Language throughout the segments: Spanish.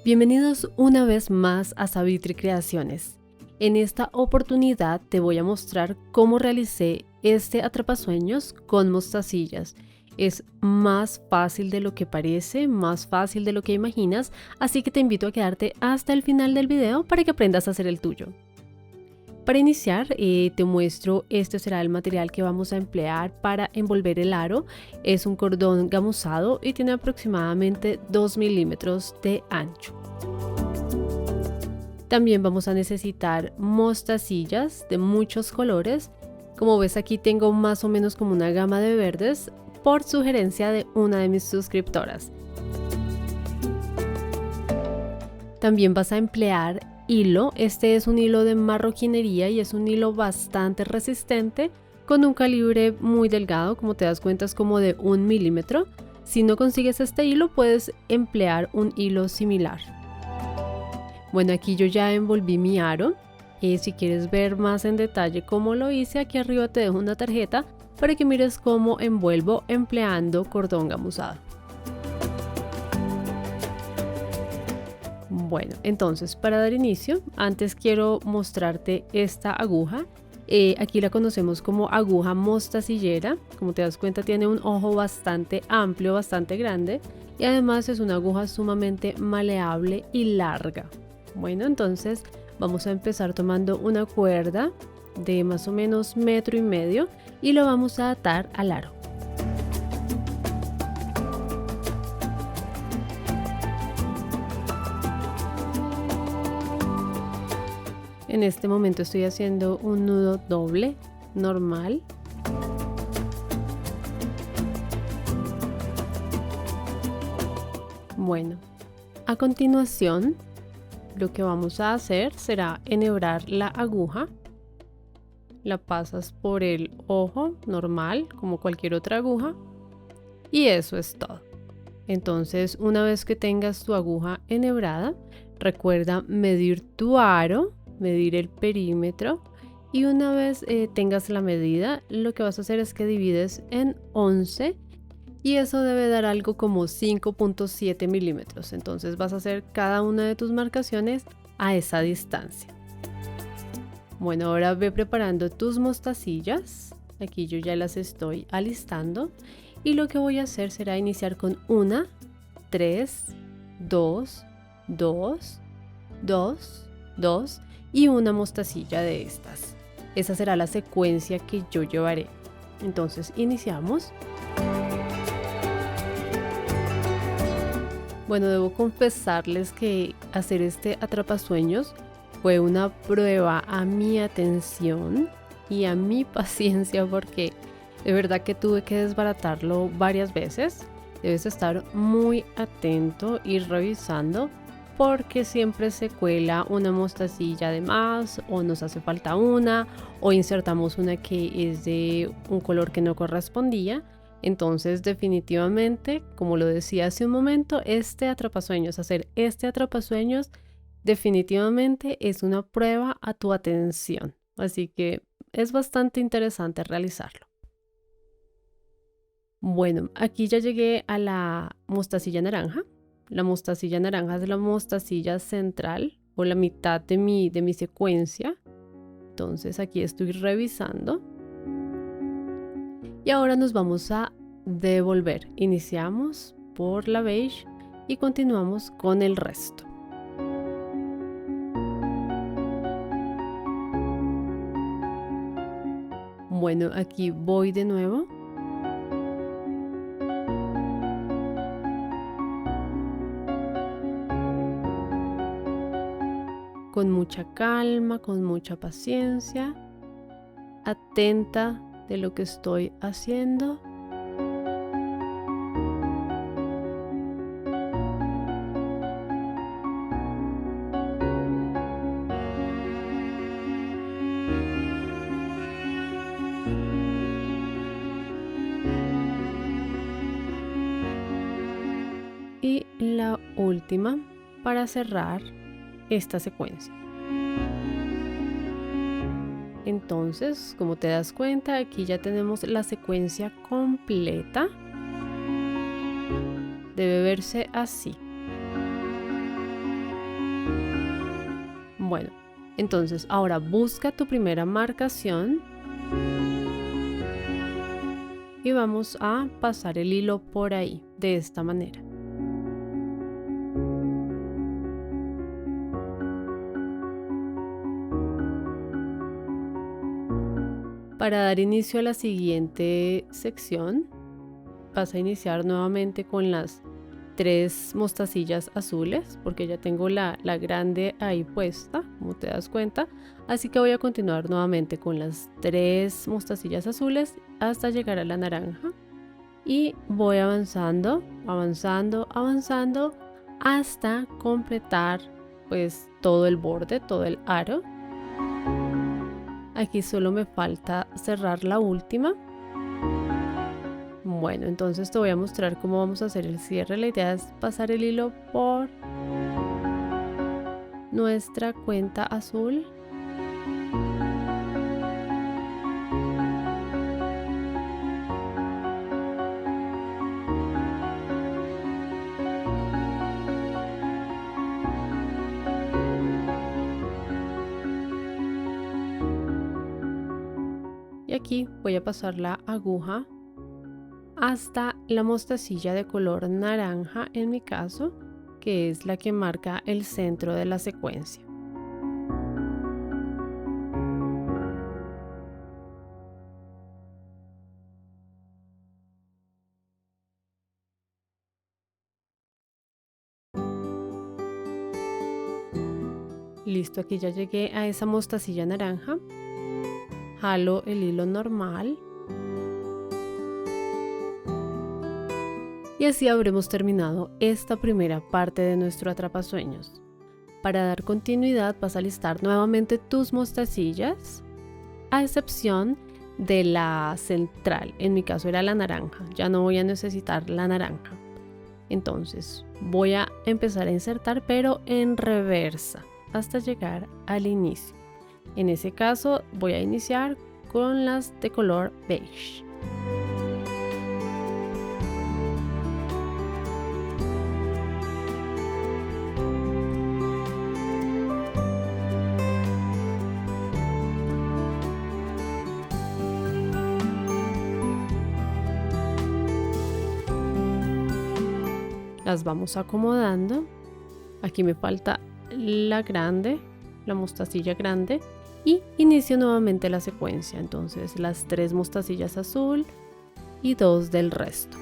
Bienvenidos una vez más a Savitri Creaciones. En esta oportunidad te voy a mostrar cómo realicé este atrapasueños con mostacillas. Es más fácil de lo que parece, más fácil de lo que imaginas, así que te invito a quedarte hasta el final del video para que aprendas a hacer el tuyo. Para iniciar, te muestro, este será el material que vamos a emplear para envolver el aro. Es un cordón gamuzado y tiene aproximadamente 2 milímetros de ancho. También vamos a necesitar mostacillas de muchos colores. Como ves, aquí tengo más o menos como una gama de verdes por sugerencia de una de mis suscriptoras. También vas a emplear hilo. Este es un hilo de marroquinería y es un hilo bastante resistente con un calibre muy delgado, como te das cuenta es como de 1 milímetro. Si no consigues este hilo puedes emplear un hilo similar. Bueno, aquí yo ya envolví mi aro. Si quieres ver más en detalle cómo lo hice, aquí arriba te dejo una tarjeta para que mires cómo envuelvo empleando cordón gamuzado. Bueno, entonces para dar inicio, antes quiero mostrarte esta aguja. Aquí la conocemos como aguja mostacillera. Como te das cuenta, tiene un ojo bastante amplio, bastante grande, y además es una aguja sumamente maleable y larga. Bueno, entonces vamos a empezar tomando una cuerda de más o menos 1,5 metros y lo vamos a atar al aro. En este momento estoy haciendo un nudo doble normal. Bueno, a continuación lo que vamos a hacer será enhebrar la aguja. La pasas por el ojo normal como cualquier otra aguja y eso es todo. Entonces, una vez que tengas tu aguja enhebrada, recuerda medir tu aro, medir el perímetro, y una vez tengas la medida, lo que vas a hacer es que divides en 11 y eso debe dar algo como 5.7 milímetros. Entonces vas a hacer cada una de tus marcaciones a esa distancia. Bueno, ahora ve preparando tus mostacillas. Aquí yo ya las estoy alistando y lo que voy a hacer será iniciar con 1, 3, 2, 2, 2, 2 y una mostacilla de estas. Esa será la secuencia que yo llevaré. Entonces iniciamos. Bueno, debo confesarles que hacer este atrapasueños fue una prueba a mi atención y a mi paciencia, porque de verdad que tuve que desbaratarlo varias veces. Debes estar muy atento y revisando, porque siempre se cuela una mostacilla de más o nos hace falta una o insertamos una que es de un color que no correspondía. Entonces definitivamente, como lo decía hace un momento, hacer este atrapasueños definitivamente es una prueba a tu atención, así que es bastante interesante realizarlo. Bueno, aquí ya llegué a la mostacilla naranja. La mostacilla naranja es la mostacilla central o la mitad de mi secuencia. Entonces aquí estoy revisando. Y ahora nos vamos a devolver. Iniciamos por la beige y continuamos con el resto. Bueno, aquí voy de nuevo. Con mucha calma, con mucha paciencia, atenta de lo que estoy haciendo. Y la última para cerrar esta secuencia. Entonces, como te das cuenta, aquí ya tenemos la secuencia completa. Debe verse así. Bueno, entonces ahora busca tu primera marcación y vamos a pasar el hilo por ahí, de esta manera. Para dar inicio a la siguiente sección, vas a iniciar nuevamente con las 3 mostacillas azules, porque ya tengo la grande ahí puesta, como te das cuenta. Así que voy a continuar nuevamente con las 3 mostacillas azules hasta llegar a la naranja. Y voy avanzando, avanzando, avanzando hasta completar pues todo el borde, todo el aro. Aquí solo me falta cerrar la última. Bueno, entonces te voy a mostrar cómo vamos a hacer el cierre. La idea es pasar el hilo por nuestra cuenta azul. Y aquí voy a pasar la aguja hasta la mostacilla de color naranja, en mi caso, que es la que marca el centro de la secuencia. Listo, aquí ya llegué a esa mostacilla naranja. Jalo el hilo normal. Y así habremos terminado esta primera parte de nuestro atrapasueños. Para dar continuidad vas a listar nuevamente tus mostacillas, a excepción de la central, en mi caso era la naranja, ya no voy a necesitar la naranja. Entonces voy a empezar a insertar, pero en reversa, hasta llegar al inicio. En ese caso voy a iniciar con las de color beige. Las vamos acomodando. Aquí me falta la grande, la mostacilla grande, y inicio nuevamente la secuencia. Entonces las 3 mostacillas azul y 2 del resto.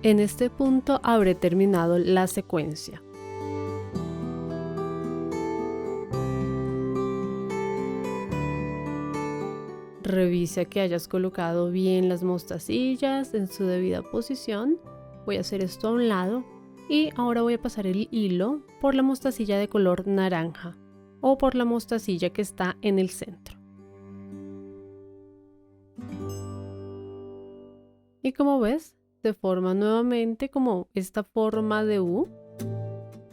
En este punto habré terminado la secuencia. Revisa que hayas colocado bien las mostacillas en su debida posición. Voy a hacer esto a un lado y ahora voy a pasar el hilo por la mostacilla de color naranja o por la mostacilla que está en el centro. Y como ves, se forma nuevamente como esta forma de U.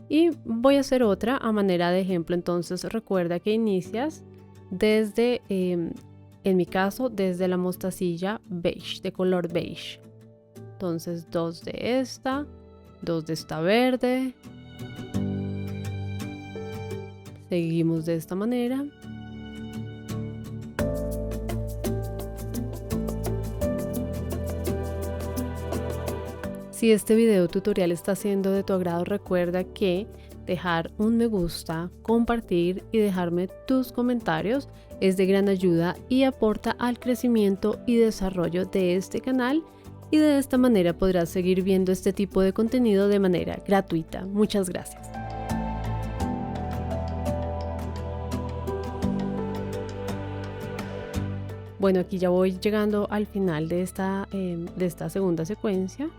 Y voy a hacer otra a manera de ejemplo. Entonces recuerda que inicias desde en mi caso, desde la mostacilla beige, de color beige. Entonces 2 de esta, 2 de esta verde. Seguimos de esta manera. Si este video tutorial está siendo de tu agrado, recuerda que dejar un me gusta, compartir y dejarme tus comentarios es de gran ayuda y aporta al crecimiento y desarrollo de este canal, y de esta manera podrás seguir viendo este tipo de contenido de manera gratuita. Muchas gracias. Bueno, aquí ya voy llegando al final de esta segunda secuencia.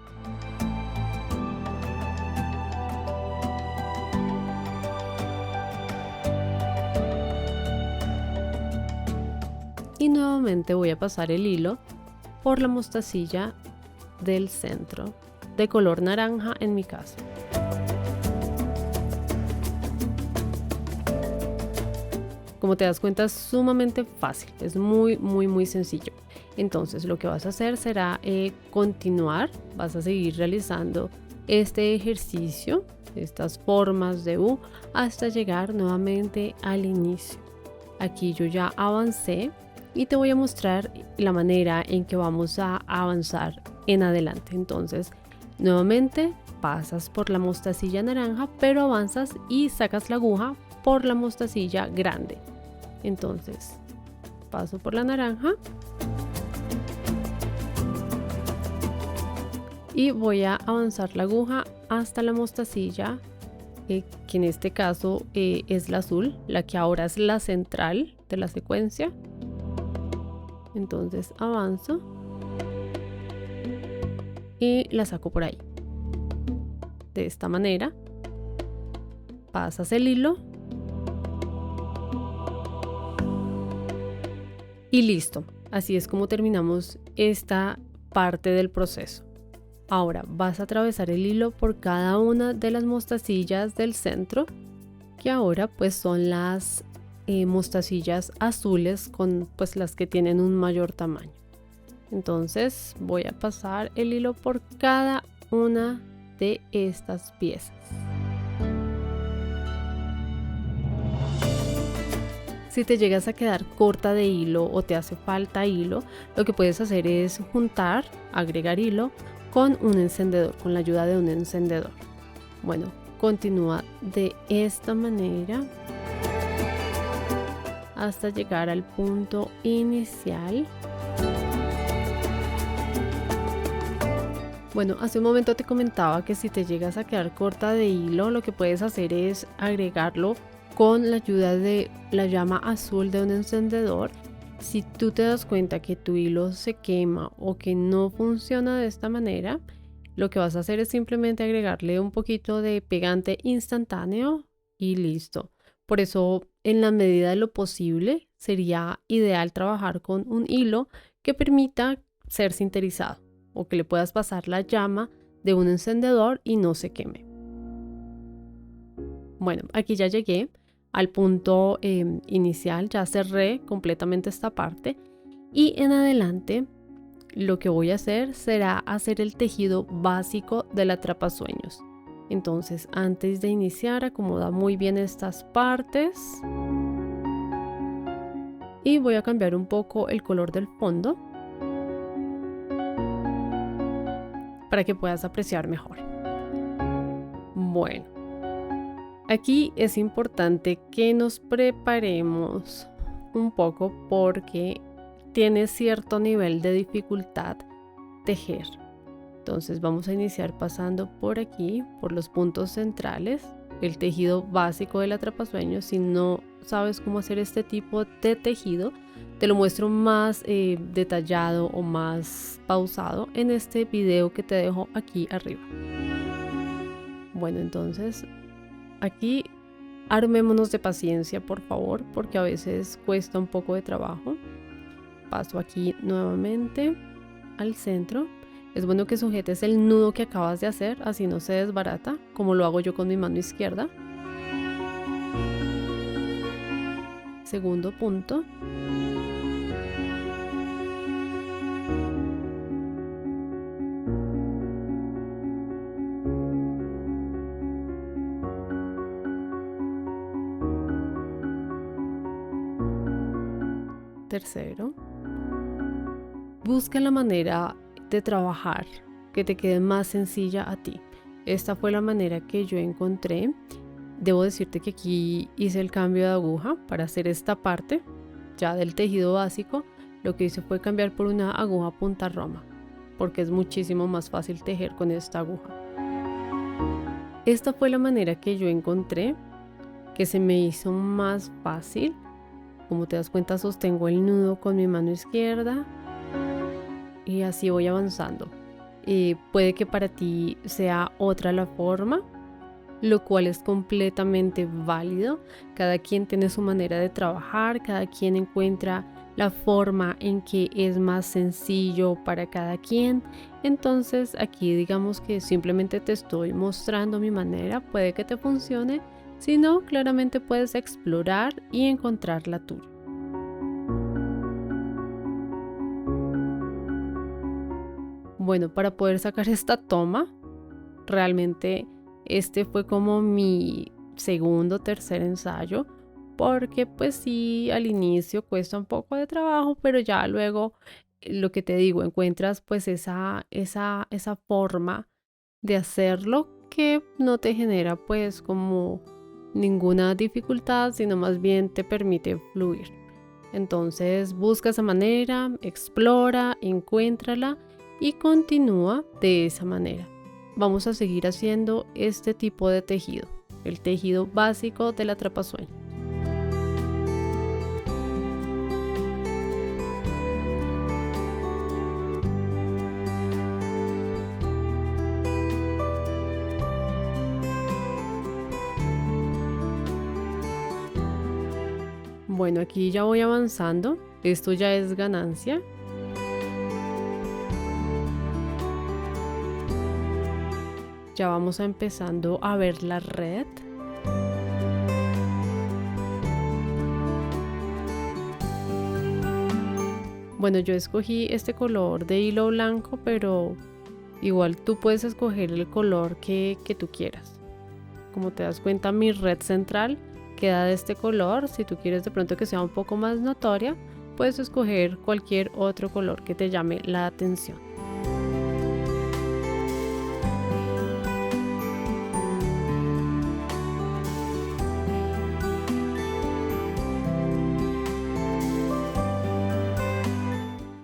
Y nuevamente voy a pasar el hilo por la mostacilla del centro, de color naranja en mi caso. Como te das cuenta, es sumamente fácil, es muy sencillo. Entonces lo que vas a hacer será continuar, vas a seguir realizando este ejercicio, estas formas de U, hasta llegar nuevamente al inicio. Aquí yo ya avancé y te voy a mostrar la manera en que vamos a avanzar en adelante. Entonces, nuevamente pasas por la mostacilla naranja, pero avanzas y sacas la aguja por la mostacilla grande. Entonces, paso por la naranja y voy a avanzar la aguja hasta la mostacilla, que en este caso es la azul, la que ahora es la central de la secuencia. Entonces avanzo y la saco por ahí. De esta manera pasas el hilo y listo. Así es como terminamos esta parte del proceso. Ahora vas a atravesar el hilo por cada una de las mostacillas del centro, que ahora pues son las mostacillas azules, con pues las que tienen un mayor tamaño. Entonces voy a pasar el hilo por cada una de estas piezas. Si te llegas a quedar corta de hilo o te hace falta hilo, lo que puedes hacer es juntar, agregar hilo con un encendedor, con la ayuda de un encendedor. Bueno, continúa de esta manera hasta llegar al punto inicial. Bueno, hace un momento te comentaba que si te llegas a quedar corta de hilo, lo que puedes hacer es agregarlo con la ayuda de la llama azul de un encendedor. Si tú te das cuenta que tu hilo se quema o que no funciona de esta manera, lo que vas a hacer es simplemente agregarle un poquito de pegante instantáneo y listo. Por eso, en la medida de lo posible, sería ideal trabajar con un hilo que permita ser sinterizado o que le puedas pasar la llama de un encendedor y no se queme. Bueno, aquí ya llegué al punto inicial, ya cerré completamente esta parte y en adelante lo que voy a hacer será hacer el tejido básico del atrapasueños. Entonces, antes de iniciar, acomoda muy bien estas partes y voy a cambiar un poco el color del fondo para que puedas apreciar mejor. Bueno, aquí es importante que nos preparemos un poco porque tiene cierto nivel de dificultad tejer. Entonces vamos a iniciar pasando por aquí, por los puntos centrales, el tejido básico del atrapasueños. Si no sabes cómo hacer este tipo de tejido, te lo muestro más detallado o más pausado en este video que te dejo aquí arriba. Bueno, entonces aquí armémonos de paciencia, por favor, porque a veces cuesta un poco de trabajo. Paso aquí nuevamente al centro. Es bueno que sujetes el nudo que acabas de hacer, así no se desbarata, como lo hago yo con mi mano izquierda. Segundo punto. Tercero. Busca la manera de trabajar que te quede más sencilla a ti. Esta fue la manera que yo encontré. Debo decirte que aquí hice el cambio de aguja para hacer esta parte ya del tejido básico. Lo que hice fue cambiar por una aguja punta roma porque es muchísimo más fácil tejer con esta aguja. Esta fue la manera que yo encontré, que se me hizo más fácil. Como te das cuenta, sostengo el nudo con mi mano izquierda y así voy avanzando. Puede que para ti sea otra la forma, lo cual es completamente válido. Cada quien tiene su manera de trabajar, cada quien encuentra la forma en que es más sencillo para cada quien. Entonces aquí digamos que simplemente te estoy mostrando mi manera, puede que te funcione Si no, claramente puedes explorar y encontrar la tuya. Bueno, para poder sacar esta toma, realmente este fue como mi segundo o tercer ensayo, porque pues sí, al inicio cuesta un poco de trabajo, pero ya luego, lo que te digo, encuentras pues esa forma de hacerlo que no te genera pues como ninguna dificultad, sino más bien te permite fluir. Entonces busca esa manera, explora, encuéntrala y continúa de esa manera. Vamos a seguir haciendo este tipo de tejido, el tejido básico del atrapasueños. Bueno, aquí ya voy avanzando, esto ya es ganancia. Ya vamos empezando a ver la red. Bueno, yo escogí este color de hilo blanco, pero igual tú puedes escoger el color que tú quieras. Como te das cuenta, mi red central queda de este color. Si tú quieres de pronto que sea un poco más notoria, puedes escoger cualquier otro color que te llame la atención.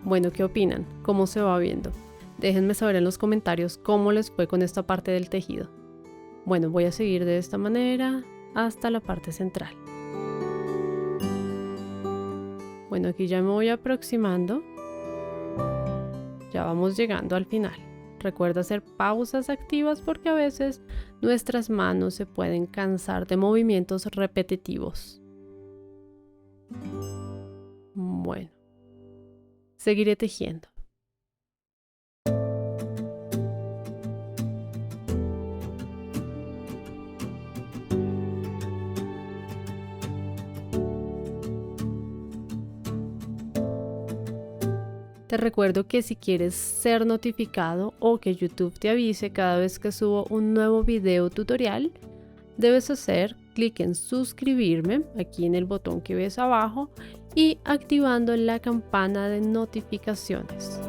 Bueno, ¿qué opinan? ¿Cómo se va viendo? Déjenme saber en los comentarios cómo les fue con esta parte del tejido. Bueno, voy a seguir de esta manera hasta la parte central. Bueno, aquí ya me voy aproximando. Ya vamos llegando al final. Recuerda hacer pausas activas porque a veces nuestras manos se pueden cansar de movimientos repetitivos. Bueno, seguiré tejiendo. Te recuerdo que si quieres ser notificado o que YouTube te avise cada vez que subo un nuevo video tutorial, debes hacer clic en suscribirme aquí en el botón que ves abajo y activando la campana de notificaciones.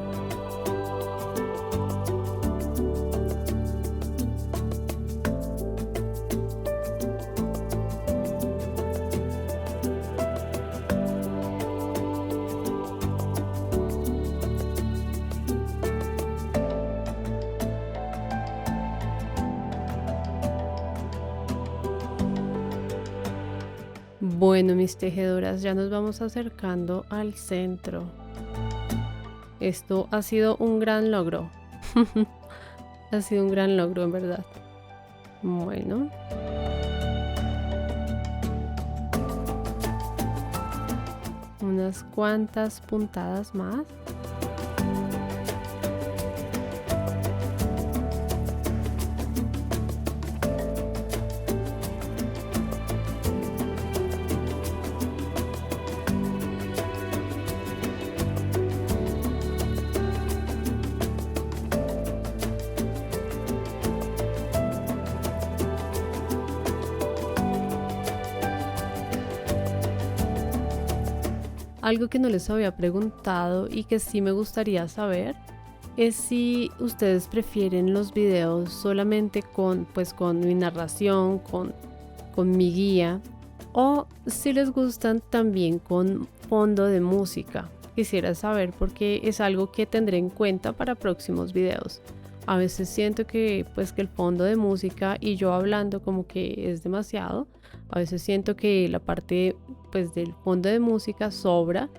Bueno, mis tejedoras, ya nos vamos acercando al centro. Esto ha sido un gran logro. Ha sido un gran logro, en verdad. Bueno. Unas cuantas puntadas más. Algo que no les había preguntado y que sí me gustaría saber es si ustedes prefieren los videos solamente con mi narración, con mi guía, o si les gustan también con fondo de música. Quisiera saber porque es algo que tendré en cuenta para próximos videos. A veces siento que el fondo de música y yo hablando como que es demasiado. A veces siento que la parte del fondo de música sobra,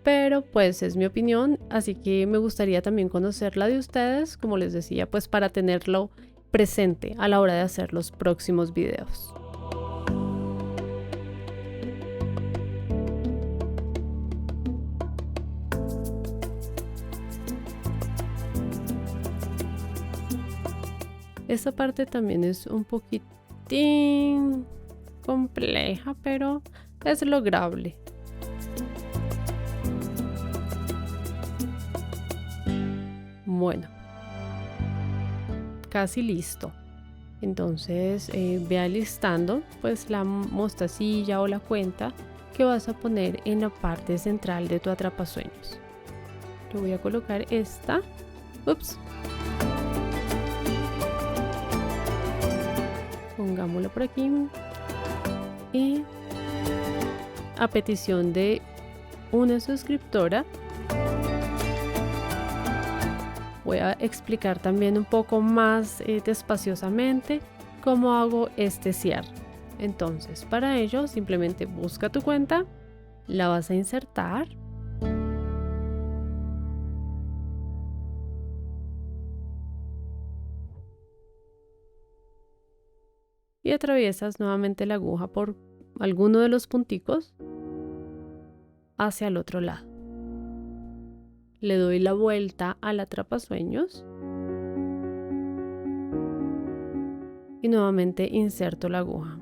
pero es mi opinión, así que me gustaría también conocer la de ustedes, como les decía, para tenerlo presente a la hora de hacer los próximos videos. Esta parte también es un poquitín compleja, pero es lograble. Bueno, casi listo. Entonces ve alistando pues la mostacilla o la cuenta que vas a poner en la parte central de tu atrapasueños. Yo voy a colocar esta. Ups. Pongámoslo por aquí. Y a petición de una suscriptora, voy a explicar también un poco más despaciosamente cómo hago este cierre. Entonces, para ello, simplemente busca tu cuenta, la vas a insertar. Y atraviesas nuevamente la aguja por alguno de los punticos hacia el otro lado. Le doy la vuelta al atrapasueños y nuevamente inserto la aguja.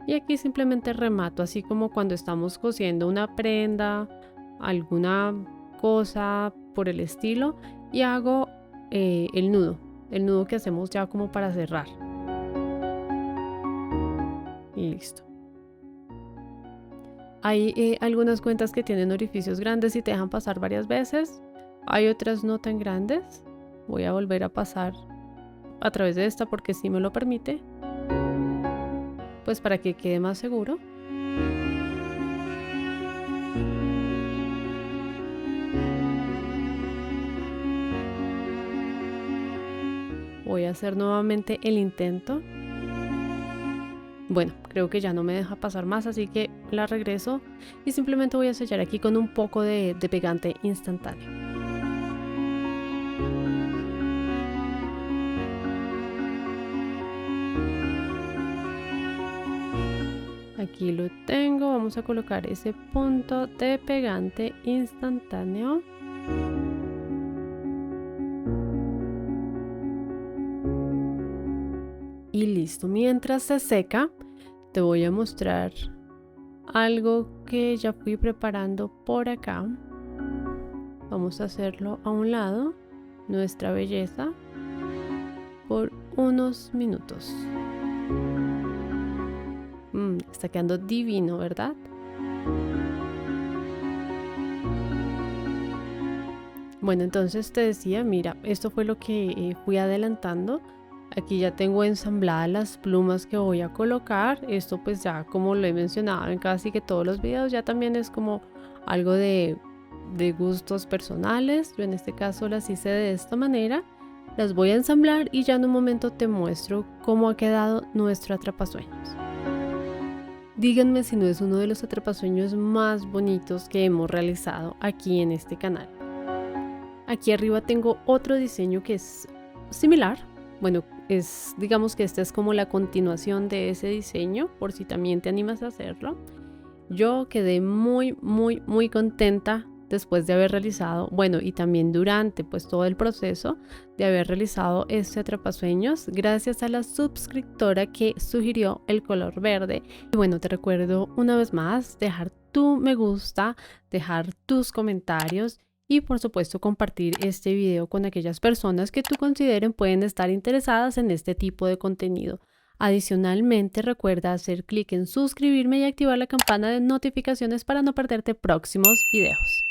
Y aquí simplemente remato, así como cuando estamos cosiendo una prenda, alguna cosa por el estilo, y hago el nudo que hacemos ya como para cerrar. Y listo. Hay algunas cuentas que tienen orificios grandes y te dejan pasar varias veces. Hay otras no tan grandes. Voy a volver a pasar a través de esta porque sí me lo permite. Pues para que quede más seguro. Voy a hacer nuevamente el intento. Bueno, creo que ya no me deja pasar más, así que la regreso y simplemente voy a sellar aquí con un poco de pegante instantáneo. Aquí lo tengo, vamos a colocar ese punto de pegante instantáneo. Y listo, mientras se seca, te voy a mostrar algo que ya fui preparando por acá. Vamos a hacerlo a un lado, nuestra belleza, por unos minutos. Está quedando divino, ¿verdad? Bueno, entonces te decía, mira, esto fue lo que fui adelantando. Aquí ya tengo ensambladas las plumas que voy a colocar. Esto pues ya como lo he mencionado en casi que todos los videos, ya también es como algo de gustos personales. Yo en este caso las hice de esta manera. Las voy a ensamblar y ya en un momento te muestro cómo ha quedado nuestro atrapasueños. Díganme si no es uno de los atrapasueños más bonitos que hemos realizado aquí en este canal. Aquí arriba tengo otro diseño que es similar. Bueno, digamos que esta es como la continuación de ese diseño, por si también te animas a hacerlo. Yo quedé muy contenta después de haber realizado, bueno, y también durante pues todo el proceso de haber realizado este atrapasueños, gracias a la suscriptora que sugirió el color verde. Y bueno, te recuerdo una vez más dejar tu me gusta, dejar tus comentarios y por supuesto compartir este video con aquellas personas que tú consideren pueden estar interesadas en este tipo de contenido. Adicionalmente, recuerda hacer clic en suscribirme y activar la campana de notificaciones para no perderte próximos videos.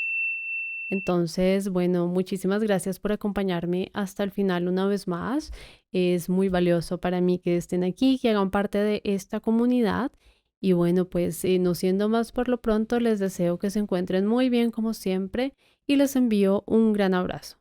Entonces, bueno, muchísimas gracias por acompañarme hasta el final una vez más. Es muy valioso para mí que estén aquí, que hagan parte de esta comunidad. Y bueno, pues no siendo más por lo pronto, les deseo que se encuentren muy bien como siempre y les envío un gran abrazo.